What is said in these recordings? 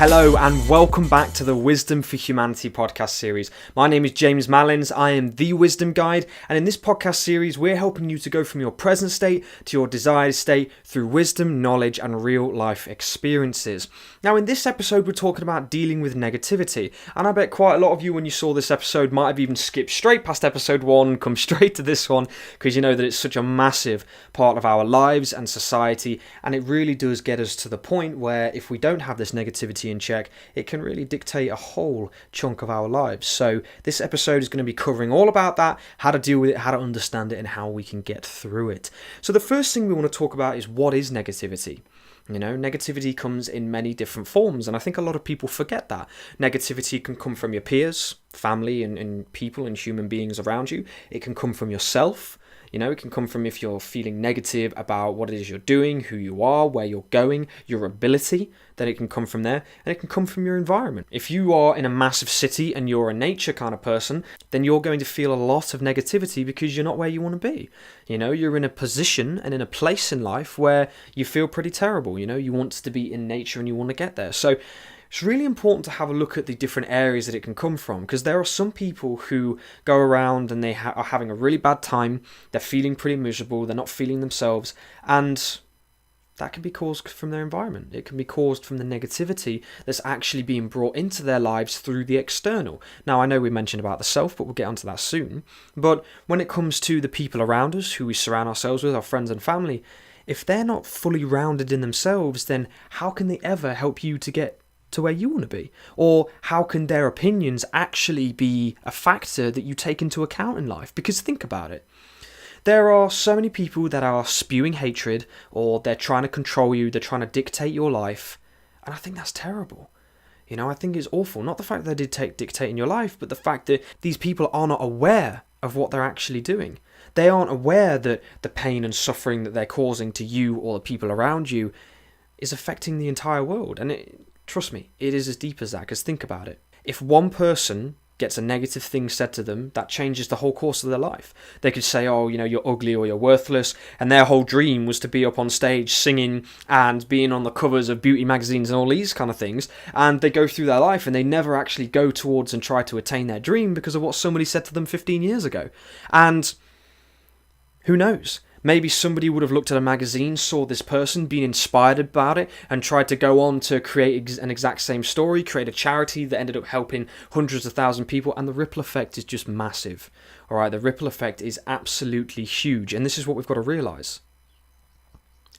Hello and welcome back to the Wisdom for Humanity podcast series. My name is James Malins, I am the Wisdom Guide, and in this podcast series we're helping you to go from your present state to your desired state through wisdom, knowledge and real life experiences. Now in this episode we're talking about dealing with negativity, and I bet quite a lot of you when you saw this episode might have even skipped straight past episode 1, come straight to this one, because you know that it's such a massive part of our lives and society, and it really does get us to the point where if we don't have this negativity in check, it can really dictate a whole chunk of our lives. So this episode is going to be covering all about that, how to deal with it, how to understand it, and how we can get through it. So the first thing we want to talk about is what is negativity. You know, negativity comes in many different forms, and I think a lot of people forget that. Negativity can come from your peers, family, and people and human beings around you. It can come from yourself. You know, it can come from if you're feeling negative about what it is you're doing, who you are, where you're going, your ability, then it can come from there, and it can come from your environment. If you are in a massive city and you're a nature kind of person, then you're going to feel a lot of negativity because you're not where you want to be. You know, you're in a position and in a place in life where you feel pretty terrible. You know, you want to be in nature and you want to get there. So it's really important to have a look at the different areas that it can come from, because there are some people who go around and they are having a really bad time, they're feeling pretty miserable, they're not feeling themselves, and that can be caused from their environment. It can be caused from the negativity that's actually being brought into their lives through the external. Now, I know we mentioned about the self, but we'll get onto that soon. But when it comes to the people around us, who we surround ourselves with, our friends and family, if they're not fully rounded in themselves, then how can they ever help you to get to where you want to be? Or how can their opinions actually be a factor that you take into account in life? Because think about it. There are so many people that are spewing hatred, or they're trying to control you, they're trying to dictate your life, and I think that's terrible. You know, I think it's awful. Not the fact that they're dictating your life, but the fact that these people are not aware of what they're actually doing. They aren't aware that the pain and suffering that they're causing to you or the people around you is affecting the entire world. And trust me, it is as deep as that, because think about it. If one person gets a negative thing said to them, that changes the whole course of their life. They could say, oh, you know, you're ugly or you're worthless, and their whole dream was to be up on stage singing and being on the covers of beauty magazines and all these kind of things, and they go through their life and they never actually go towards and try to attain their dream because of what somebody said to them 15 years ago. And who knows? Maybe somebody would have looked at a magazine, saw this person, been inspired about it, and tried to go on to create an exact same story, create a charity that ended up helping hundreds of thousands of people, and the ripple effect is just massive. Alright, the ripple effect is absolutely huge, and this is what we've got to realise.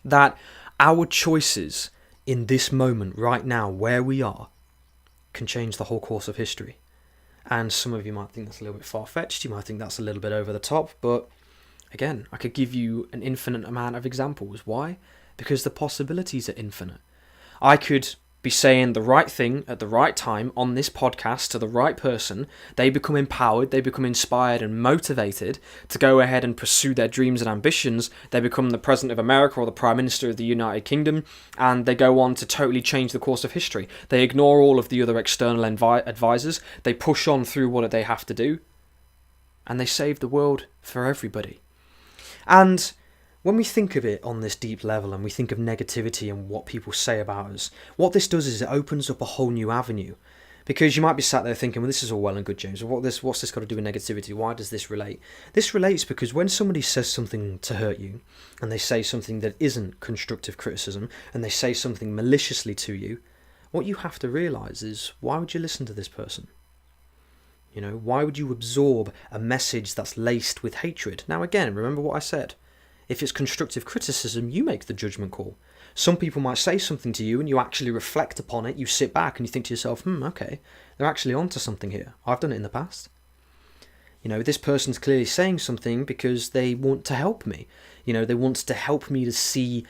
That our choices in this moment, right now, where we are, can change the whole course of history. And some of you might think that's a little bit far-fetched, you might think that's a little bit over the top, but again, I could give you an infinite amount of examples. Why? Because the possibilities are infinite. I could be saying the right thing at the right time on this podcast to the right person. They become empowered, they become inspired and motivated to go ahead and pursue their dreams and ambitions. They become the President of America or the Prime Minister of the United Kingdom, and they go on to totally change the course of history. They ignore all of the other external advisors. They push on through what they have to do, and they save the world for everybody. And when we think of it on this deep level and we think of negativity and what people say about us, what this does is it opens up a whole new avenue. Because you might be sat there thinking, well, this is all well and good, James. What's this got to do with negativity? Why does this relate? This relates because when somebody says something to hurt you, and they say something that isn't constructive criticism, and they say something maliciously to you, what you have to realise is, why would you listen to this person? You know, why would you absorb a message that's laced with hatred? Now again, remember what I said. If it's constructive criticism, you make the judgment call. Some people might say something to you and you actually reflect upon it, you sit back and you think to yourself, okay, they're actually onto something here. I've done it in the past. You know, this person's clearly saying something because they want to help me. You know, they want to help me to see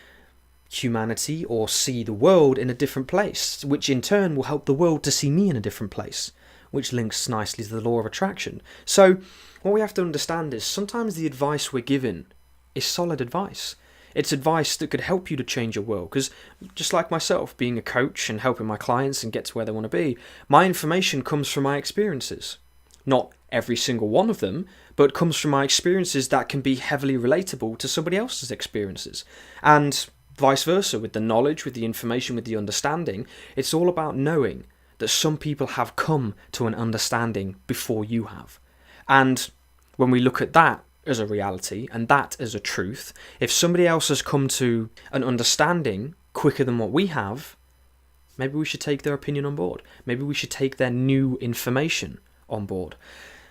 humanity or see the world in a different place, which in turn will help the world to see me in a different place, which links nicely to the law of attraction. So what we have to understand is sometimes the advice we're given is solid advice. It's advice that could help you to change your world. Because just like myself, being a coach and helping my clients and get to where they want to be, my information comes from my experiences. Not every single one of them, but comes from my experiences that can be heavily relatable to somebody else's experiences. And Vice versa, with the knowledge, with the information, with the understanding, it's all about knowing that some people have come to an understanding before you have. And when we look at that as a reality and that as a truth, if somebody else has come to an understanding quicker than what we have, maybe we should take their opinion on board. Maybe we should take their new information on board.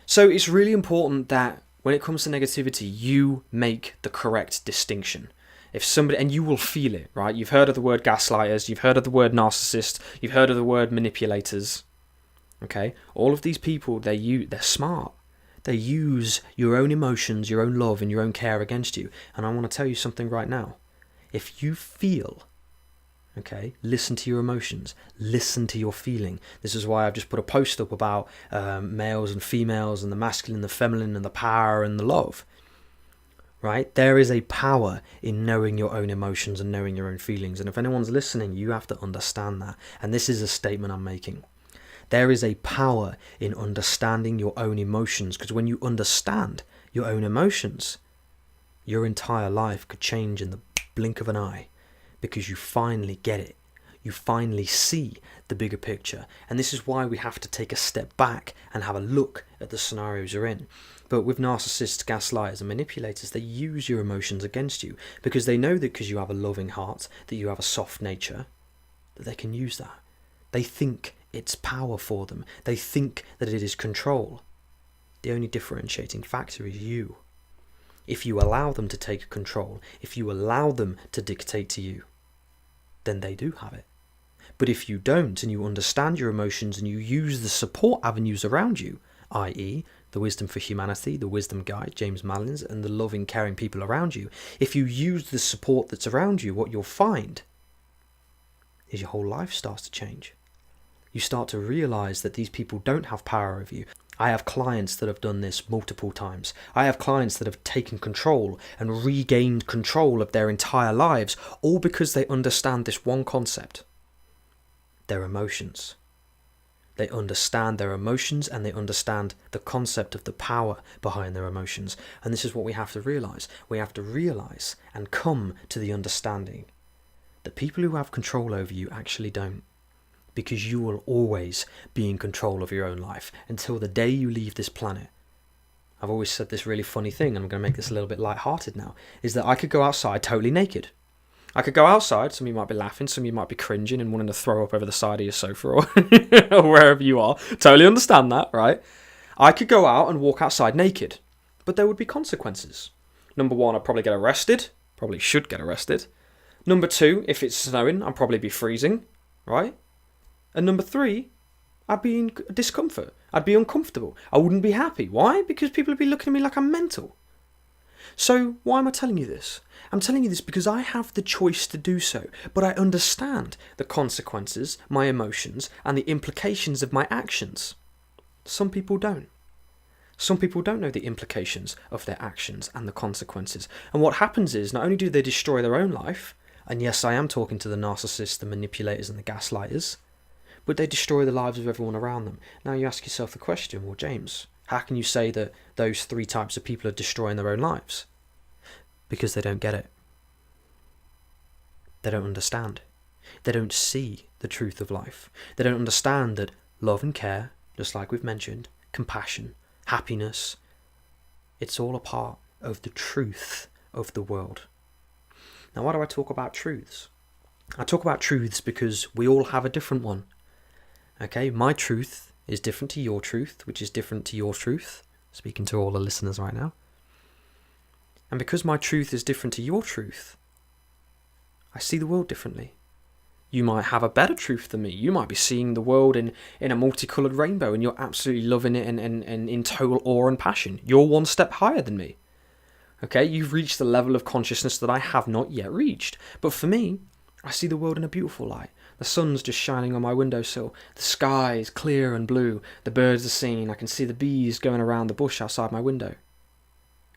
So it's really important that when it comes to negativity, you make the correct distinction. If somebody, and you will feel it, right? You've heard of the word gaslighters, you've heard of the word narcissist, you've heard of the word manipulators. Okay? All of these people, they're smart. They use your own emotions, your own love, and your own care against you. And I want to tell you something right now. If you feel, okay, listen to your emotions, listen to your feeling. This is why I've just put a post up about males and females and the masculine, the feminine, and the power and the love. Right? There is a power in knowing your own emotions and knowing your own feelings. And if anyone's listening, you have to understand that. And this is a statement I'm making. There is a power in understanding your own emotions, because when you understand your own emotions, your entire life could change in the blink of an eye, because you finally get it. You finally see the bigger picture. And this is why we have to take a step back and have a look at the scenarios you're in. But with narcissists, gaslighters and manipulators, they use your emotions against you because they know that because you have a loving heart, that you have a soft nature, that they can use that. They think it's power for them. They think that it is control. The only differentiating factor is you. If you allow them to take control, if you allow them to dictate to you, then they do have it. But if you don't, and you understand your emotions and you use the support avenues around you, i.e. the Wisdom for Humanity, the Wisdom Guide, James Malins, and the loving, caring people around you, if you use the support that's around you, what you'll find is your whole life starts to change. You start to realise that these people don't have power over you. I have clients that have done this multiple times. I have clients that have taken control and regained control of their entire lives, all because they understand this one concept: their emotions. They understand their emotions and they understand the concept of the power behind their emotions. And this is what we have to realise. We have to realise and come to the understanding that people who have control over you actually don't. Because you will always be in control of your own life until the day you leave this planet. I've always said this really funny thing, and I'm going to make this a little bit lighthearted now, is that I could go outside totally naked. I could go outside, some of you might be laughing, some of you might be cringing and wanting to throw up over the side of your sofa or, or wherever you are. Totally understand that, right? I could go out and walk outside naked, but there would be consequences. Number one, I'd probably get arrested. Probably should get arrested. Number two, if it's snowing, I'd probably be freezing, right? And number three, I'd be in discomfort. I'd be uncomfortable. I wouldn't be happy. Why? Because people would be looking at me like I'm mental. So why am I telling you this? I'm telling you this because I have the choice to do so, but I understand the consequences, my emotions, and the implications of my actions. Some people don't. Some people don't know the implications of their actions and the consequences. And what happens is, not only do they destroy their own life, and yes, I am talking to the narcissists, the manipulators, and the gaslighters, but they destroy the lives of everyone around them. Now you ask yourself the question, well, James, how can you say that those three types of people are destroying their own lives? Because they don't get it. They don't understand. They don't see the truth of life. They don't understand that love and care, just like we've mentioned, compassion, happiness, it's all a part of the truth of the world. Now, why do I talk about truths? I talk about truths because we all have a different one. Okay, my truth is different to your truth, which is different to your truth. Speaking to all the listeners right now. And because my truth is different to your truth, I see the world differently. You might have a better truth than me. You might be seeing the world in a multicoloured rainbow and you're absolutely loving it and in total awe and passion. You're one step higher than me. Okay, you've reached the level of consciousness that I have not yet reached. But for me, I see the world in a beautiful light. The sun's just shining on my windowsill. The sky is clear and blue. The birds are singing. I can see the bees going around the bush outside my window.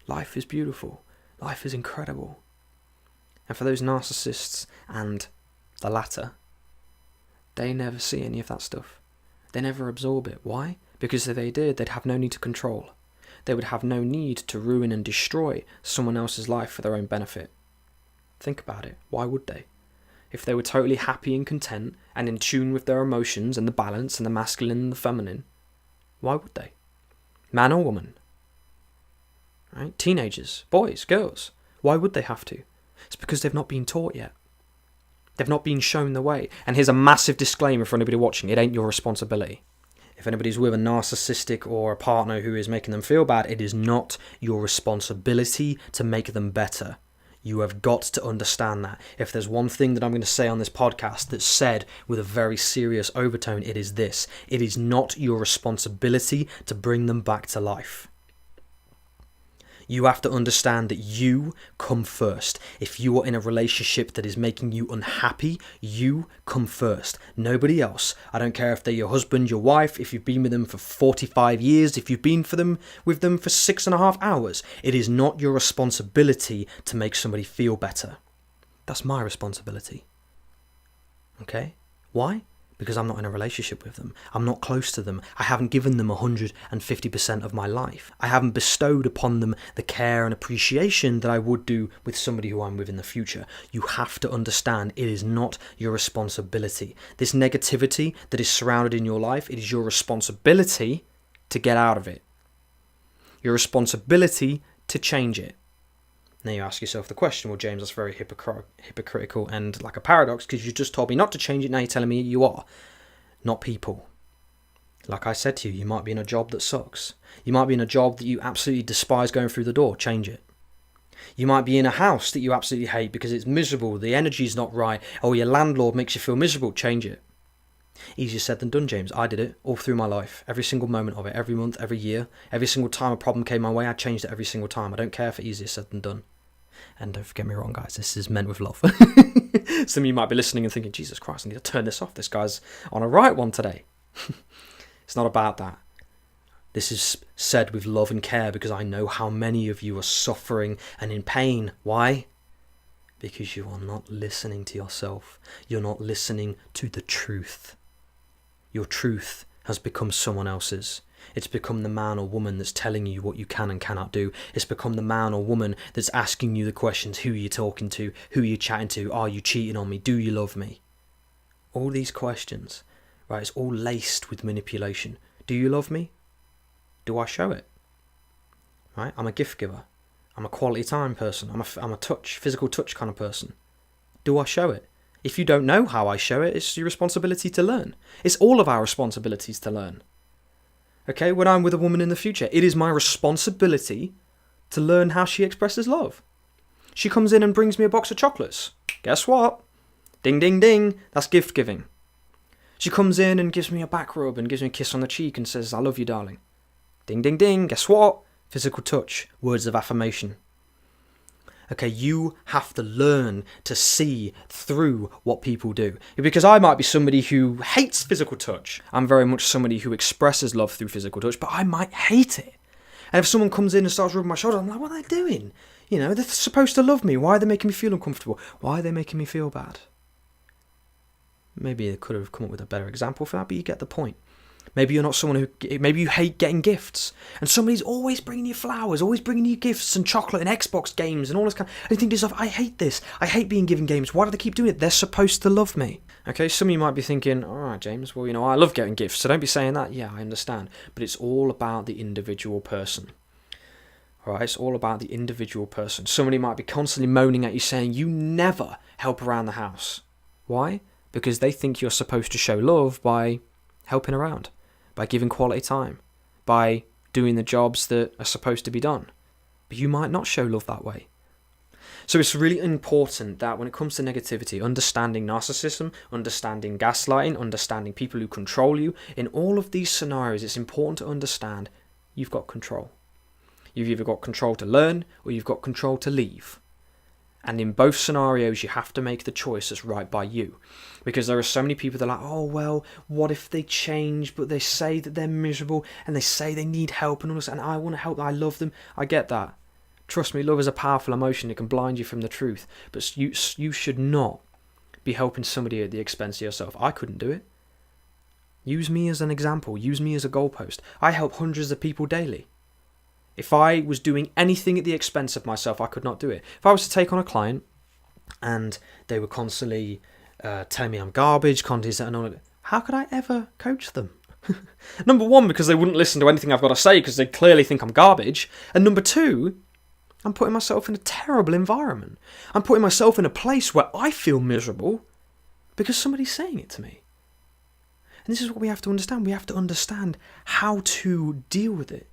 Life is beautiful. Life is incredible. And for those narcissists and the latter, they never see any of that stuff. They never absorb it. Why? Because if they did, they'd have no need to control. They would have no need to ruin and destroy someone else's life for their own benefit. Think about it. Why would they? If they were totally happy and content and in tune with their emotions and the balance and the masculine and the feminine, why would they? Man or woman? Right? Teenagers, boys, girls, why would they have to? It's because they've not been taught yet. They've not been shown the way. And here's a massive disclaimer for anybody watching. It ain't your responsibility. If anybody's with a narcissistic or a partner who is making them feel bad, it is not your responsibility to make them better. You have got to understand that. If there's one thing that I'm going to say on this podcast that's said with a very serious overtone, it is this. It is not your responsibility to bring them back to life. You have to understand that you come first. If you are in a relationship that is making you unhappy, you come first. Nobody else. I don't care if they're your husband, your wife, if you've been with them for 45 years, if you've been with them for 6.5 hours. It is not your responsibility to make somebody feel better. That's my responsibility. Okay? Why? Because I'm not in a relationship with them. I'm not close to them. I haven't given them 150% of my life. I haven't bestowed upon them the care and appreciation that I would do with somebody who I'm with in the future. You have to understand it is not your responsibility. This negativity that is surrounded in your life, it is your responsibility to get out of it. Your responsibility to change it. Now you ask yourself the question, well, James, that's very hypocritical and like a paradox, because you just told me not to change it, now you're telling me you are. Not people. Like I said to you, you might be in a job that sucks. You might be in a job that you absolutely despise going through the door, change it. You might be in a house that you absolutely hate because it's miserable, the energy's not right, or your landlord makes you feel miserable, change it. Easier said than done, James. I did it all through my life, every single moment of it, every month, every year, every single time a problem came my way, I changed it every single time. I don't care if it's easier said than done. And don't forget me wrong, guys, this is meant with love. Some of you might be listening and thinking, Jesus Christ, I need to turn this off. This guy's on a right one today. It's not about that. This is said with love and care because I know how many of you are suffering and in pain. Why? Because you are not listening to yourself. You're not listening to the truth. Your truth has become someone else's. It's become the man or woman that's telling you what you can and cannot do. It's become the man or woman that's asking you the questions. Who are you talking to? Who are you chatting to? Are you cheating on me? Do you love me? All these questions, right? It's all laced with manipulation. Do you love me? Do I show it? Right? I'm a gift giver. I'm a quality time person. I'm a physical touch kind of person. Do I show it? If you don't know how I show it, it's your responsibility to learn. It's all of our responsibilities to learn. Okay, when I'm with a woman in the future, it is my responsibility to learn how she expresses love. She comes in and brings me a box of chocolates. Guess what? Ding, ding, ding. That's gift giving. She comes in and gives me a back rub and gives me a kiss on the cheek and says, I love you, darling. Ding, ding, ding. Guess what? Physical touch. Words of affirmation. Okay, you have to learn to see through what people do. Because I might be somebody who hates physical touch. I'm very much somebody who expresses love through physical touch, but I might hate it. And if someone comes in and starts rubbing my shoulder, I'm like, what are they doing? You know, they're supposed to love me. Why are they making me feel uncomfortable? Why are they making me feel bad? Maybe they could have come up with a better example for that, but you get the point. Maybe you're not someone maybe you hate getting gifts, and somebody's always bringing you flowers, always bringing you gifts and chocolate and Xbox games and all this kind of, and you think to yourself, I hate this. I hate being given games. Why do they keep doing it? They're supposed to love me. Okay, some of you might be thinking, all right, James, well, you know, I love getting gifts, so don't be saying that. Yeah, I understand. But it's all about the individual person. All right, it's all about the individual person. Somebody might be constantly moaning at you saying you never help around the house. Why? Because they think you're supposed to show love by helping around, by giving quality time, by doing the jobs that are supposed to be done. But you might not show love that way. So it's really important that when it comes to negativity, understanding narcissism, understanding gaslighting, understanding people who control you, in all of these scenarios, it's important to understand you've got control. You've either got control to learn or you've got control to leave. And in both scenarios, you have to make the choice that's right by you. Because there are so many people that are like, oh, well, what if they change, but they say that they're miserable and they say they need help and all this, and I want to help, I love them. I get that. Trust me, love is a powerful emotion. It can blind you from the truth. But you should not be helping somebody at the expense of yourself. I couldn't do it. Use me as an example. Use me as a goalpost. I help hundreds of people daily. If I was doing anything at the expense of myself, I could not do it. If I was to take on a client and they were constantly telling me I'm garbage, and all of it. How could I ever coach them? Number one, because they wouldn't listen to anything I've got to say because they clearly think I'm garbage. And number two, I'm putting myself in a terrible environment. I'm putting myself in a place where I feel miserable because somebody's saying it to me. And this is what we have to understand. We have to understand how to deal with it.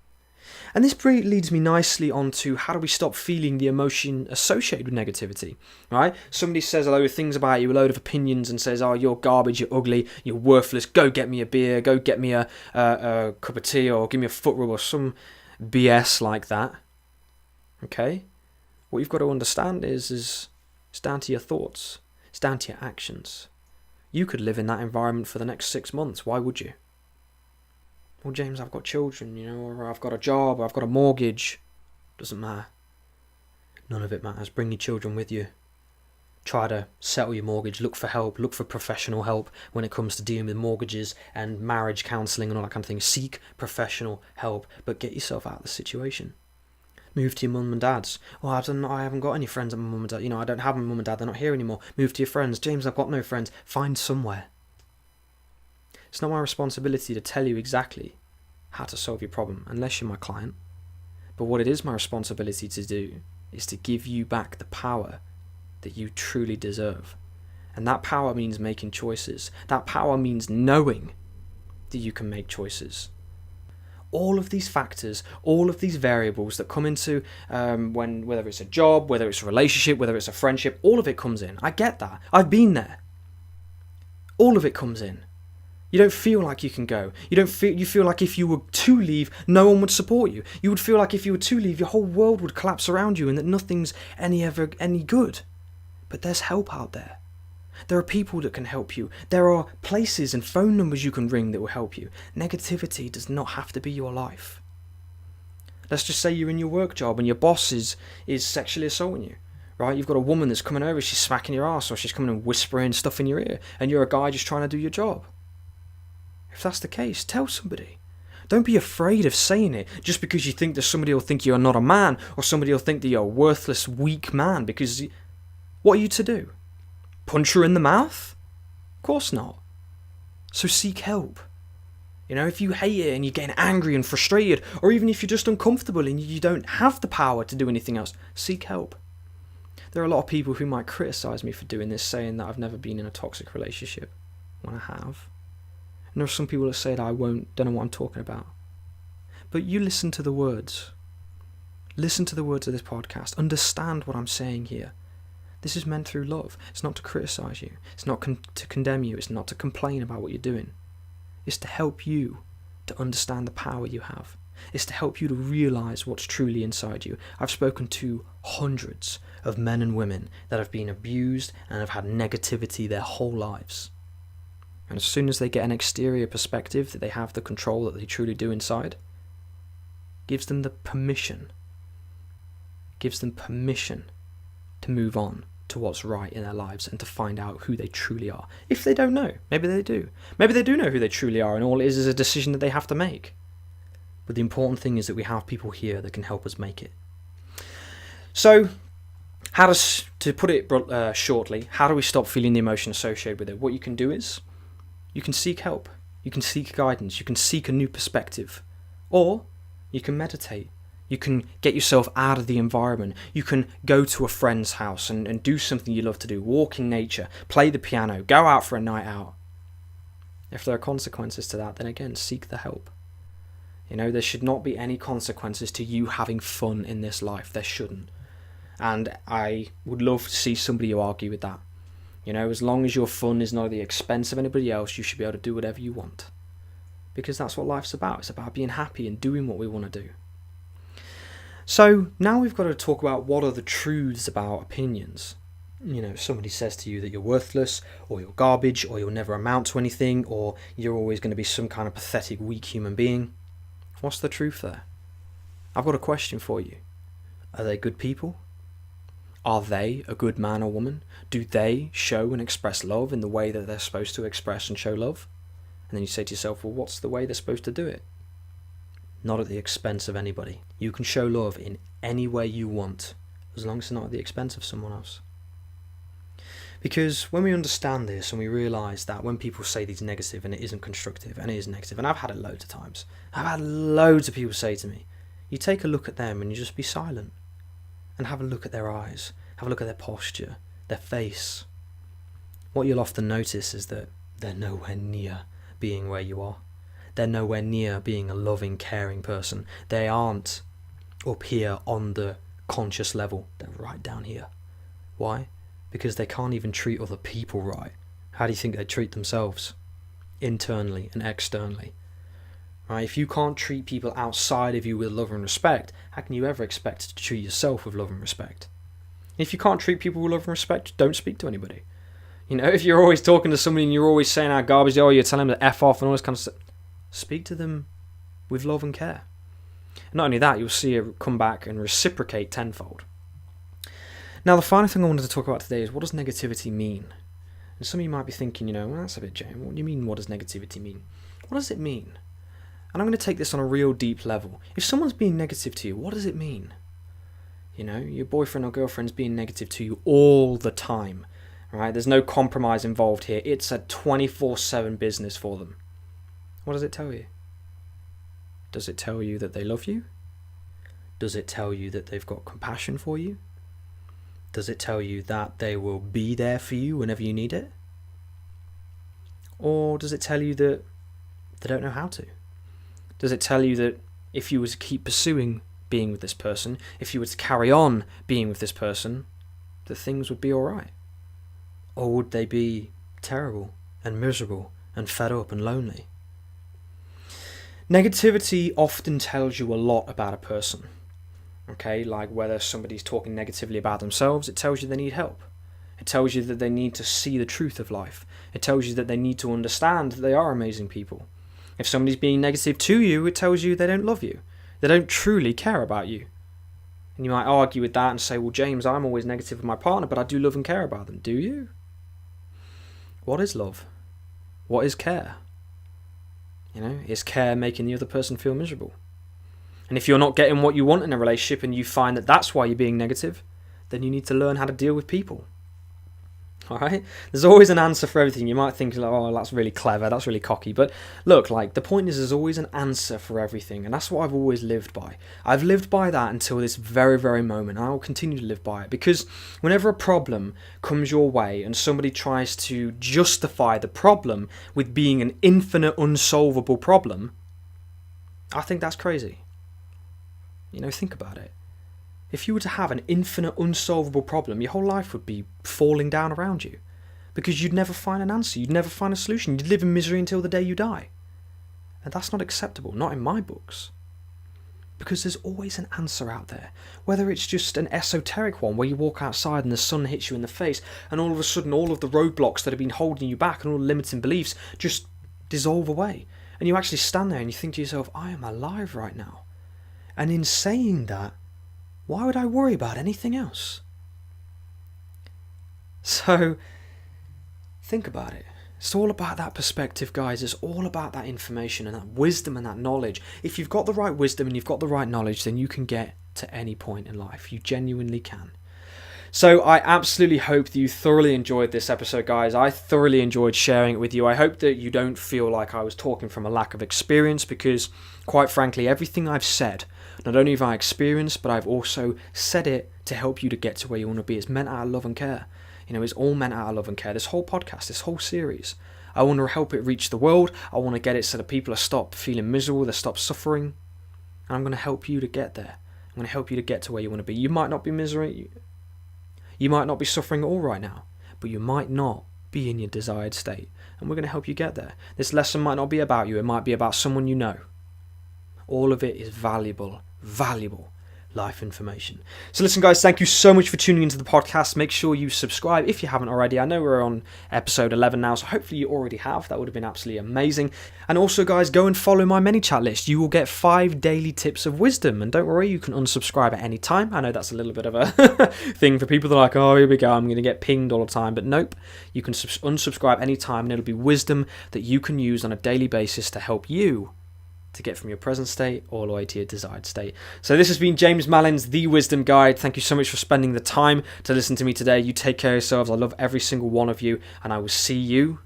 And this leads me nicely onto how do we stop feeling the emotion associated with negativity, right? Somebody says a load of things about you, a load of opinions, and says, oh, you're garbage, you're ugly, you're worthless, go get me a beer, go get me a cup of tea, or give me a foot rub, or some BS like that. Okay? What you've got to understand is it's down to your thoughts. It's down to your actions. You could live in that environment for the next 6 months. Why would you? Well, James, I've got children, or I've got a job, or I've got a mortgage. Doesn't matter. None of it matters. Bring your children with you. Try to settle your mortgage. Look for help. Look for professional help when it comes to dealing with mortgages and marriage counselling and all that kind of thing. Seek professional help, but get yourself out of the situation. Move to your mum and dad's. Well, I haven't got any friends at my mum and dad. I don't have my mum and dad. They're not here anymore. Move to your friends. James, I've got no friends. Find somewhere. It's not my responsibility to tell you exactly how to solve your problem, unless you're my client. But what it is my responsibility to do is to give you back the power that you truly deserve. And that power means making choices. That power means knowing that you can make choices. All of these factors, all of these variables that come into whether it's a job, whether it's a relationship, whether it's a friendship, all of it comes in. I get that. I've been there. All of it comes in. You don't feel like you can go. You feel like if you were to leave, no one would support you. You would feel like if you were to leave, your whole world would collapse around you and that nothing's any good. But there's help out there. There are people that can help you. There are places and phone numbers you can ring that will help you. Negativity does not have to be your life. Let's just say you're in your work job and your boss is sexually assaulting you. Right? You've got a woman that's coming over, she's smacking your ass, or she's coming and whispering stuff in your ear, and you're a guy just trying to do your job. If that's the case, tell somebody. Don't be afraid of saying it just because you think that somebody will think you're not a man, or somebody will think that you're a worthless, weak man, because what are you to do? Punch her in the mouth? Of course not. So seek help. If you hate it and you're getting angry and frustrated, or even if you're just uncomfortable and you don't have the power to do anything else, seek help. There are a lot of people who might criticise me for doing this, saying that I've never been in a toxic relationship, when I have. And there are some people that say that I don't know what I'm talking about. But you listen to the words. Listen to the words of this podcast. Understand what I'm saying here. This is meant through love. It's not to criticise you. It's not to condemn you. It's not to complain about what you're doing. It's to help you to understand the power you have. It's to help you to realise what's truly inside you. I've spoken to hundreds of men and women that have been abused and have had negativity their whole lives. And as soon as they get an exterior perspective that they have the control that they truly do inside, gives them the permission to move on to what's right in their lives and to find out who they truly are. If they don't know, maybe they do. Maybe they do know who they truly are, and all it is a decision that they have to make. But the important thing is that we have people here that can help us make it. So, to put it shortly, how do we stop feeling the emotion associated with it? What you can do is, you can seek help, you can seek guidance, you can seek a new perspective, or you can meditate. You can get yourself out of the environment. You can go to a friend's house and do something you love to do. Walk in nature, play the piano, go out for a night out. If there are consequences to that, then again, seek the help. There should not be any consequences to you having fun in this life. There shouldn't. And I would love to see somebody who argue with that. As long as your fun is not at the expense of anybody else, you should be able to do whatever you want. Because that's what life's about. It's about being happy and doing what we want to do. So now we've got to talk about what are the truths about opinions. If somebody says to you that you're worthless, or you're garbage, or you'll never amount to anything, or you're always going to be some kind of pathetic, weak human being, what's the truth there? I've got a question for you. Are they good people? Are they a good man or woman? Do they show and express love in the way that they're supposed to express and show love? And then you say to yourself, well, what's the way they're supposed to do it? Not at the expense of anybody. You can show love in any way you want, as long as it's not at the expense of someone else. Because when we understand this and we realise that when people say these negative and it isn't constructive and it is negative, and I've had it loads of times, I've had loads of people say to me, you take a look at them and you just be silent and have a look at their eyes, have a look at their posture, their face. What you'll often notice is that they're nowhere near being where you are. They're nowhere near being a loving, caring person. They aren't up here on the conscious level. They're right down here. Why? Because they can't even treat other people right. How do you think they treat themselves? Internally and externally. Right? If you can't treat people outside of you with love and respect, how can you ever expect to treat yourself with love and respect? If you can't treat people with love and respect, don't speak to anybody. You know, if you're always talking to somebody and you're always saying how garbage they are, you're telling them to F off and all this kind of stuff, speak to them with love and care. And not only that, you'll see it come back and reciprocate tenfold. Now, the final thing I wanted to talk about today is, what does negativity mean? And some of you might be thinking, well, that's a bit, James. What do you mean, what does negativity mean? What does it mean? And I'm going to take this on a real deep level. If someone's being negative to you, what does it mean? Your boyfriend or girlfriend's being negative to you all the time. Right? There's no compromise involved here. It's a 24/7 business for them. What does it tell you? Does it tell you that they love you? Does it tell you that they've got compassion for you? Does it tell you that they will be there for you whenever you need it? Or does it tell you that they don't know how to? Does it tell you that if you were to keep pursuing being with this person, if you were to carry on being with this person, that things would be alright? Or would they be terrible and miserable and fed up and lonely? Negativity often tells you a lot about a person. Okay, like whether somebody's talking negatively about themselves, it tells you they need help. It tells you that they need to see the truth of life. It tells you that they need to understand that they are amazing people. If somebody's being negative to you, it tells you they don't love you. They don't truly care about you. And you might argue with that and say, well, James, I'm always negative with my partner, but I do love and care about them. Do you? What is love? What is care? Is care making the other person feel miserable? And if you're not getting what you want in a relationship and you find that that's why you're being negative, then you need to learn how to deal with people. Alright? There's always an answer for everything. You might think, oh, that's really clever, that's really cocky. But look, the point is there's always an answer for everything. And that's what I've always lived by. I've lived by that until this very, very moment. And I will continue to live by it. Because whenever a problem comes your way and somebody tries to justify the problem with being an infinite, unsolvable problem, I think that's crazy. Think about it. If you were to have an infinite, unsolvable problem, your whole life would be falling down around you. Because you'd never find an answer, you'd never find a solution, you'd live in misery until the day you die. And that's not acceptable, not in my books. Because there's always an answer out there. Whether it's just an esoteric one, where you walk outside and the sun hits you in the face, and all of a sudden all of the roadblocks that have been holding you back and all the limiting beliefs just dissolve away. And you actually stand there and you think to yourself, I am alive right now. And in saying that, why would I worry about anything else? So, think about it. It's all about that perspective, guys. It's all about that information and that wisdom and that knowledge. If you've got the right wisdom and you've got the right knowledge, then you can get to any point in life. You genuinely can. So I absolutely hope that you thoroughly enjoyed this episode, guys. I thoroughly enjoyed sharing it with you. I hope that you don't feel like I was talking from a lack of experience, because, quite frankly, everything I've said, not only have I experienced, but I've also said it to help you to get to where you want to be. It's meant out of love and care. It's all meant out of love and care. This whole podcast, this whole series, I want to help it reach the world. I want to get it so that people stop feeling miserable, they stop suffering. And I'm going to help you to get there. I'm going to help you to get to where you want to be. You might not be misery. You might not be suffering at all right now, but you might not be in your desired state. And we're going to help you get there. This lesson might not be about you. It might be about someone you know. All of it is valuable life information. So listen, guys, thank you so much for tuning into the podcast. Make sure you subscribe if you haven't already. I know we're on episode 11 now, so hopefully you already have. That would have been absolutely amazing. And also, guys, go and follow my ManyChat list. You will get 5 daily tips of wisdom. And don't worry, you can unsubscribe at any time. I know that's a little bit of a thing for people that are like, oh, here we go, I'm going to get pinged all the time. But nope, you can unsubscribe anytime, and it'll be wisdom that you can use on a daily basis to help you to get from your present state all the way to your desired state. So this has been James Malins, the Wisdom Guide. Thank you so much for spending the time to listen to me today. You take care of yourselves. I love every single one of you, and I will see you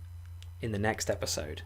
in the next episode.